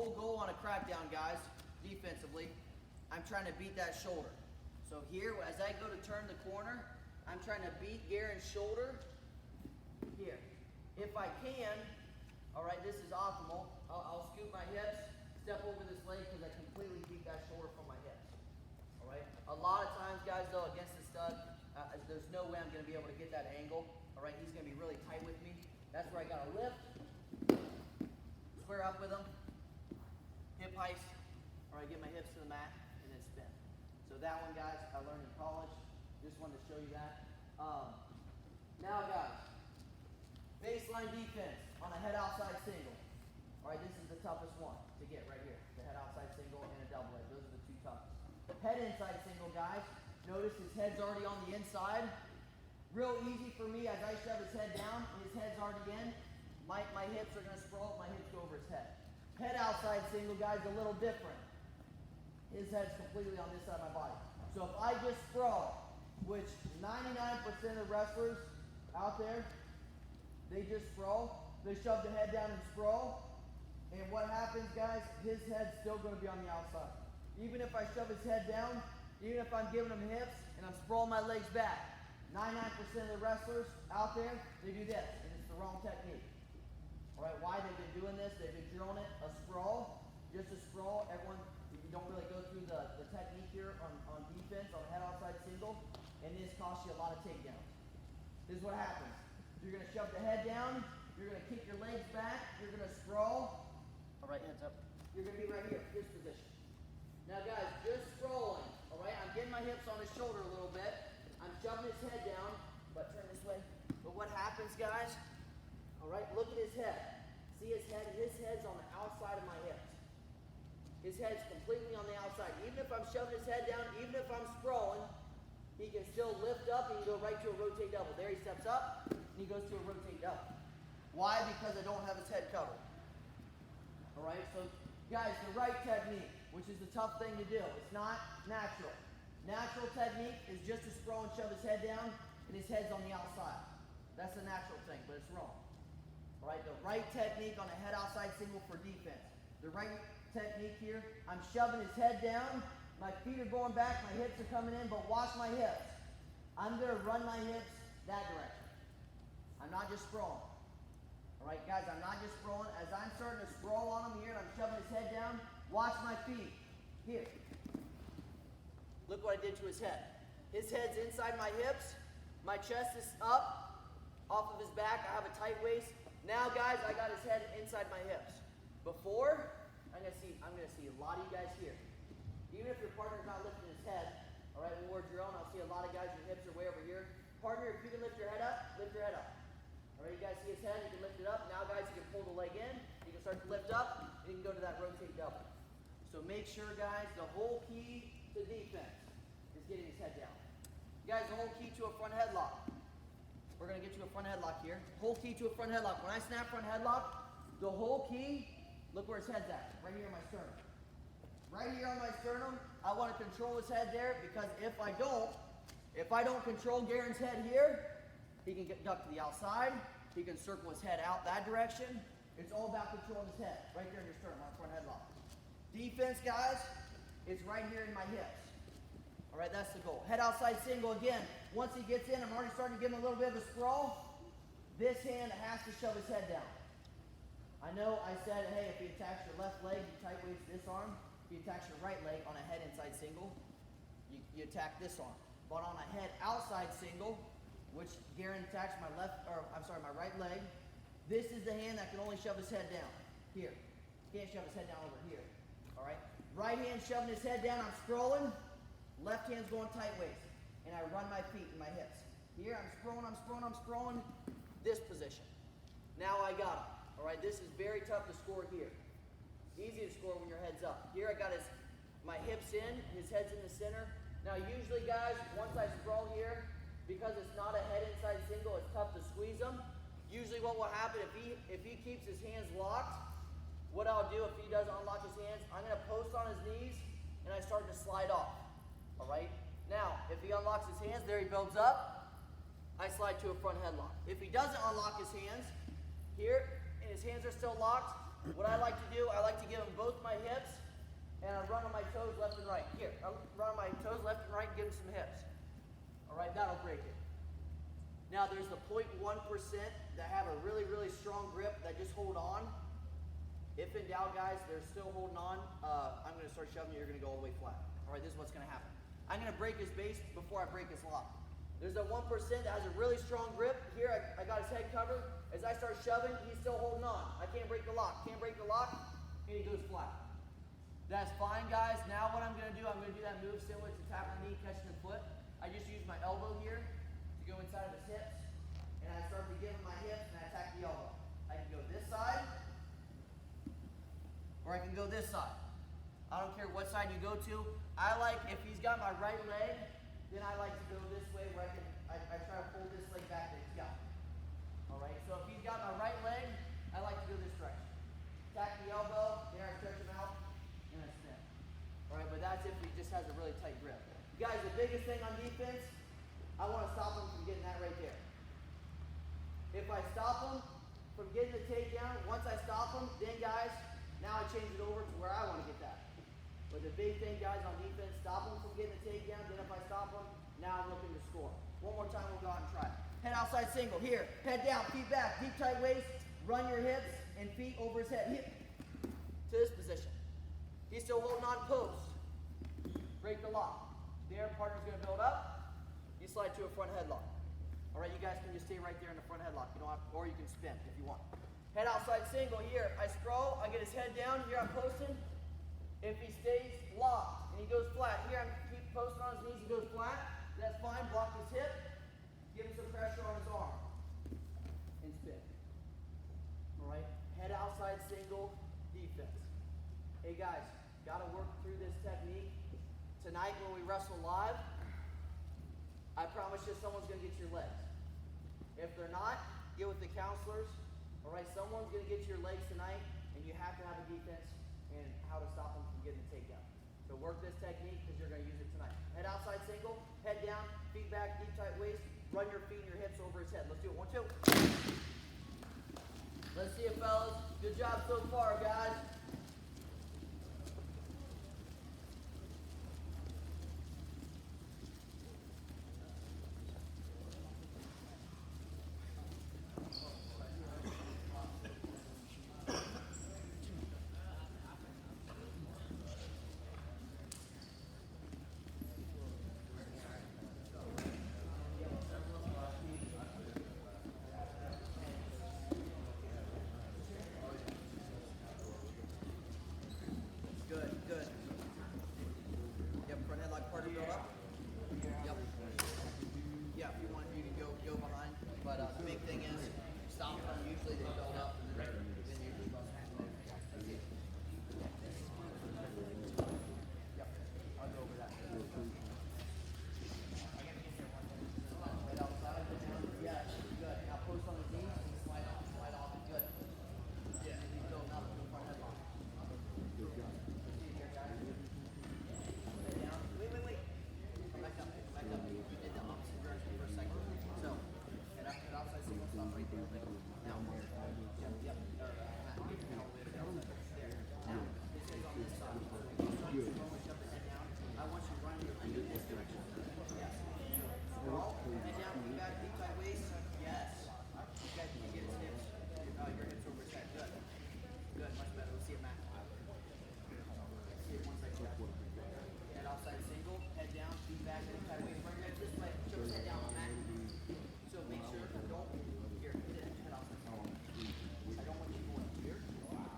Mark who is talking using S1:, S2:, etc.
S1: whole goal on a crackdown, guys, defensively, I'm trying to beat that shoulder. So here, as I go to turn the corner, I'm trying to beat Garen's shoulder here. If I can, all right, this is optimal. I'll scoop my hips, step over this leg because I completely beat that shoulder from my hips. All right. A lot of times, guys, though, against the stud, there's no way I'm going to be able to get that angle. All right. He's going to be really tight with me. That's where I got to lift, square up with him, hip heist. All right. Get my hips to the mat and then spin. So that one, guys, I learned in college. Just wanted to show you that. Now, guys, baseline defense on a head outside single. All right, this is the toughest one to get right here. The head outside single and a double leg. Those are the two toughest. Head inside single, guys. Notice his head's already on the inside. Real easy for me as I shove his head down and his head's already in. My hips are going to sprawl, my hips go over his head. Head outside single, guys, a little different. His head's completely on this side of my body. So if I just sprawl, which 99% of wrestlers out there, they just sprawl. They shove the head down and sprawl. And what happens, guys, his head's still going to be on the outside. Even if I shove his head down, even if I'm giving him hips and I'm sprawling my legs back, 99% of the wrestlers out there, they do this, and it's the wrong technique. All right, why? They've been doing this, they've been drilling it, a sprawl, just a sprawl. Everyone, you don't really go through the technique here on defense, on head outside single, and this costs you a lot of takedowns. This is what happens. You're going to shove the head down, you're going to kick your legs back, you're going to sprawl. All right, hands up. You're going to be right here, this position. Now, guys, just sprawling, all right? I'm getting my hips on his shoulder a little bit. I'm shoving his head down, but turn this way. But what happens, guys? All right, look at his head. See his head? His head's on the outside of my hips. His head's completely on the outside. Even if I'm shoving his head down, even if I'm sprawling, he can still lift up and go right to a rotate double. There he steps up, and he goes to a rotate double. Why? Because I don't have his head covered. All right, so guys, the right technique, which is the tough thing to do, it's not natural. Natural technique is just to sprawl and shove his head down, and his head's on the outside. That's the natural thing, but it's wrong. All right, the right technique on a head outside single for defense. The right technique here, I'm shoving his head down, my feet are going back, my hips are coming in, but watch my hips. I'm going to run my hips that direction. I'm not just sprawling. All right, guys, I'm not just sprawling. As I'm starting to sprawl on him here and I'm shoving his head down, watch my feet. Here. Look what I did to his head. His head's inside my hips. My chest is up off of his back. I have a tight waist. Now, guys, I got his head inside my hips. Before, I'm gonna see a lot of you guys here. Even if your partner's not lifting his head, all right, when we're drilling, I'll see a lot of guys, your hips are way over here. Partner, if you can lift your head up, lift your head up. All right, you guys see his head, you can lift it up. Now, guys, you can pull the leg in, you can start to lift up, and you can go to that rotate double. So make sure, guys, the whole key to defense is getting his head down. Guys, the whole key to a front headlock. We're going to get to a front headlock here. Whole key to a front headlock. When I snap front headlock, the whole key, look where his head's at, right here on my sternum. Right here on my sternum, I want to control his head there because if I don't control Garen's head here, he can get ducked to the outside. He can circle his head out that direction. It's all about controlling his head, right there in your sternum on front headlock. Defense, guys, it's right here in my hips. All right, that's the goal. Head outside single again. Once he gets in, I'm already starting to give him a little bit of a sprawl. This hand has to shove his head down. I know I said, hey, if he attacks your left leg, you tight waist this arm. If he attacks your right leg on a head inside single, you attack this arm. But on a head outside single, which Garen attacks my right leg, this is the hand that can only shove his head down. Here. Can't shove his head down over here. All right? Right hand shoving his head down, I'm scrolling. Left hand's going tight waist. And I run my feet and my hips. Here, I'm scrolling. This position. Now I got him. All right, this is very tough to score here. Easy to score when your head's up. Here I got my hips in, his head's in the center. Now usually, guys, once I sprawl here, because it's not a head inside single, it's tough to squeeze him. Usually what will happen if he keeps his hands locked, what I'll do if he doesn't unlock his hands, I'm going to post on his knees and I start to slide off. All right? Now, if he unlocks his hands, there he builds up, I slide to a front headlock. If he doesn't unlock his hands, here, and his hands are still locked, what I like to do, I like to give him both my hips, and I run on my toes left and right. Here, I run on my toes left and right, give him some hips. All right, that'll break it. Now there's the 0.1% that have a really, really strong grip that just hold on. If in doubt, guys, they're still holding on. I'm going to start shoving you. You're going to go all the way flat. All right, this is what's going to happen. I'm going to break his base before I break his lock. There's that 1% that has a really strong grip. Here, I got his head covered. As I start shoving, he's still holding on. I can't break the lock. Can't break the lock, and he goes flat. That's fine, guys. Now what I'm going to do, I'm going to do that move similar to tapping the knee, catching the foot. I just use my elbow here to go inside of his hips, and I start to give him my hips, and I attack the elbow. I can go this side, or I can go this side. I don't care what side you go to. I like, if he's got my right leg, then I like to go this way where I try to pull this leg back to his scalp. All right, so if he's got my right leg, I like to go this direction. Attack the elbow, then I stretch him out, and I spin. All right, but that's if he just has a really tight grip. Guys, the biggest thing on defense, I want to stop him from getting that right there. If I stop him from getting the takedown, once I stop him, then guys, now I change it over to where I want to get that. But the big thing, guys, on defense, stop him from getting the takedown. Then if I stop him, now I'm looking to score. One more time, we'll go out and try it. Head outside single. Here, head down, feet back, deep tight waist. Run your hips and feet over his head. Hip to this position. He's still holding on post. Break the lock. There, partner's going to build up. You slide to a front headlock. All right, you guys can just stay right there in the front headlock. You don't have, or you can spin if you want. Head outside single. Here, I scroll. I get his head down. Here, I'm posting. If he stays locked and he goes flat, here I'm keep posting on his knees, he goes flat, that's fine. Block his hip, give him some pressure on his arm, and spin. All right, head outside single, defense. Hey guys, gotta work through this technique. Tonight when we wrestle live, I promise you someone's gonna get your legs. If they're not, get with the counselors. All right, someone's gonna get your legs tonight, and you have to have a defense and how to stop them from getting the takedown. So work this technique because you're going to use it tonight. Head outside single, head down, feet back, deep tight waist. Run your feet and your hips over his head. Let's do it. 1, 2. Let's see it, fellas. Good job so far, guys.